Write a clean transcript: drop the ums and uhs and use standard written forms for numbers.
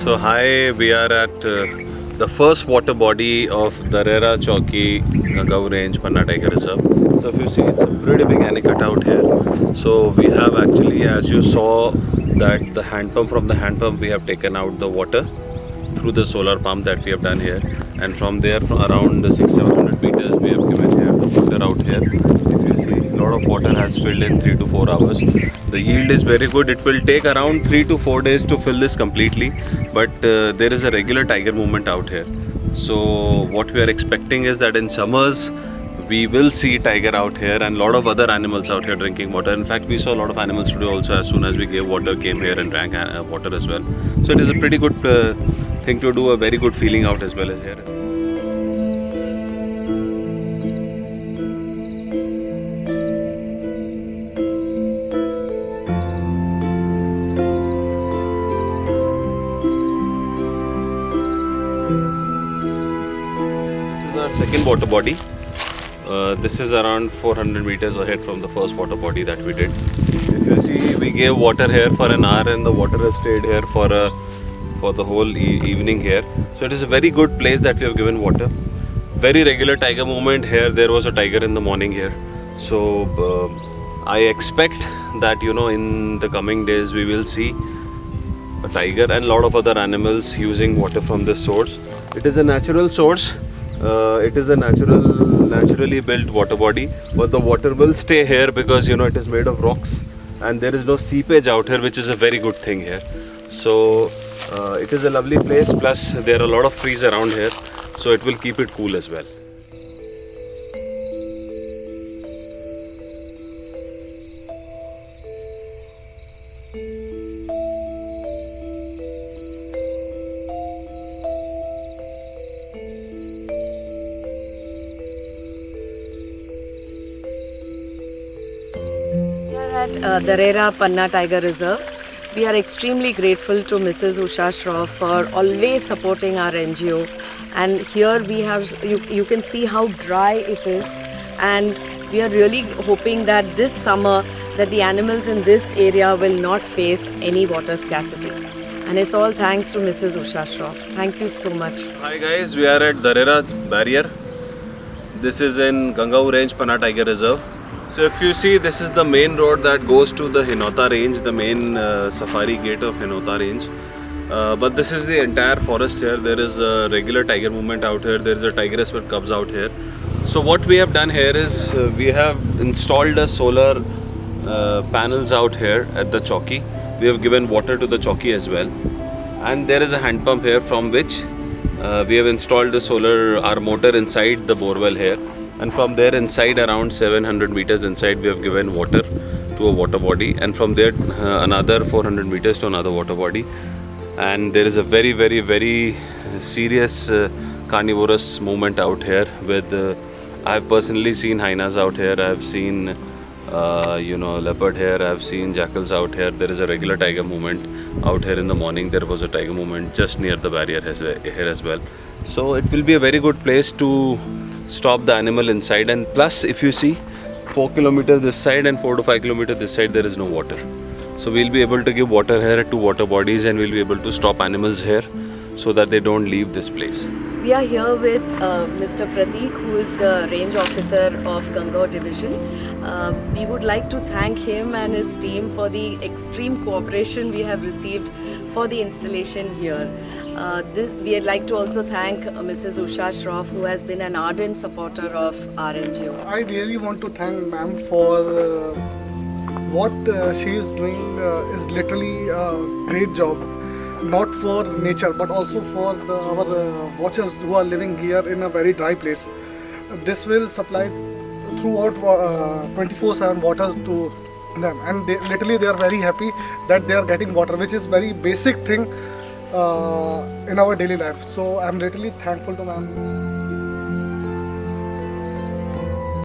So hi, we are at the first water body of Darera Chowki Gangau Range Panna Tiger Reserve. So if you see, it's a pretty big anicut out here. So we have actually, as you saw, that the hand pump, from the hand pump we have taken out the water through the solar pump that we have done here, and from there, from around 600-700 meters, we have given here the water out here. If you see, a lot of water has filled in 3 to 4 hours. The yield is very good. It will take around 3 to 4 days to fill this completely, but there is a regular tiger movement out here. So what we are expecting is that in summers we will see tiger out here and a lot of other animals out here drinking water. In fact, we saw a lot of animals today also. As soon as we gave water, came here and drank water as well. So it is a pretty good thing to do, a very good feeling out as well as here. Second water body. This is around 400 meters ahead from the first water body that we did. If you see, we gave water here for an hour and the water has stayed here for the whole evening here. So it is a very good place that we have given water. Very regular tiger movement here. There was a tiger in the morning here. So I expect that, you know, in the coming days we will see a tiger and a lot of other animals using water from this source. It is a natural source. It is a naturally built water body, but the water will stay here because, you know, it is made of rocks and there is no seepage out here, which is a very good thing here. So it is a lovely place, plus there are a lot of trees around here, so it will keep it cool as well. At Darera Panna Tiger Reserve, we are extremely grateful to Mrs. Usha Shroff for always supporting our NGO. And here we have, you can see how dry it is, and we are really hoping that this summer that the animals in this area will not face any water scarcity. And it's all thanks to Mrs. Usha Shroff. Thank you so much. Hi guys, we are at Darera barrier. This is in Gangau Range Panna Tiger Reserve. So if you see, this is the main road that goes to the Hinota range, the main safari gate of Hinota range. But this is the entire forest here. There is a regular tiger movement out here. There is a tigress with cubs out here. So what we have done here is we have installed a solar panels out here at the chowki. We have given water to the chowki as well. And there is a hand pump here from which we have installed our motor inside the borewell here. And from there inside, around 700 meters inside, we have given water to a water body, and from there another 400 meters to another water body. And there is a very, very, very serious carnivorous movement out here with I have personally seen hyenas out here. I have seen leopard here. I have seen jackals out here. There is a regular tiger movement. out here in the morning. There was a tiger movement just near the barrier here as well. So it will be a very good place to stop the animal inside. And plus, if you see, 4 kilometers this side and 4 to 5 kilometers this side, there is no water. So we'll be able to give water here to water bodies, and we'll be able to stop animals here so that they don't leave this place. We are here with Mr. Pratik, who is the range officer of Gangaur division. We would like to thank him and his team for the extreme cooperation we have received for the installation here. We would like to also thank Mrs. Usha Shroff, who has been an ardent supporter of our NGO. I really want to thank ma'am for what she is doing is literally a great job. Not for nature, but also for our watchers who are living here in a very dry place. This will supply throughout 24/7 waters to them, and they are very happy that they are getting water, which is very basic thing in our daily life. So I'm literally thankful to ma'am.